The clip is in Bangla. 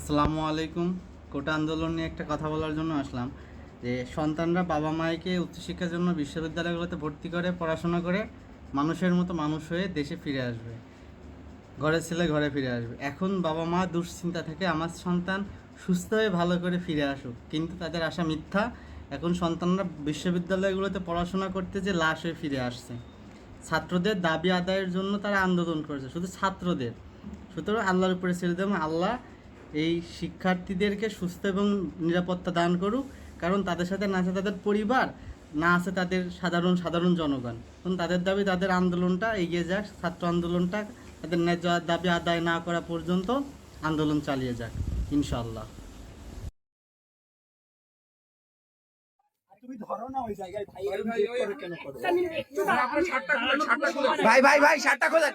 আসসালামু আলাইকুম। কোটা আন্দোলন নিয়ে একটা কথা বলার জন্য আসলাম যে সন্তানরা বাবা মাকে উচ্চশিক্ষার জন্য বিশ্ববিদ্যালয়গুলোতে ভর্তি করে পড়াশোনা করে মানুষের মতো মানুষ হয়ে দেশে ফিরে আসবে, ঘরের ছেলে ঘরে ফিরে আসবে। এখন বাবা মা দুশ্চিন্তা থেকে আমার সন্তান সুস্থ হয়ে ভালো করে ফিরে আসুক, কিন্তু তাদের আশা মিথ্যা। এখন সন্তানরা বিশ্ববিদ্যালয়গুলোতে পড়াশোনা করতে যে লাশ হয়ে ফিরে আসছে। ছাত্রদের দাবি আদায়ের জন্য তারা আন্দোলন করেছে, শুধু ছাত্রদের। সুতরাং আল্লাহর উপরে ছেড়ে দেব, আল্লাহ এই শিক্ষার্থীদেরকে সুস্থ এবং নিরাপত্তা দান করুক। কারণ তাদের সাথে না আছে তাদের পরিবার, না আছে তাদের সাধারণ সাধারণ জনগণ। এবং তাদের দাবি, তাদের আন্দোলনটা এগিয়ে যাক, ছাত্র আন্দোলনটা তাদের ন্যায্য দাবি আদায় না করা পর্যন্ত আন্দোলন চালিয়ে যাক, ইনশাআল্লাহ। তুমি ধরো না ওই জায়গায় ভাই, কেন করো? ভাই ভাই ভাই শার্টটা খোলেন।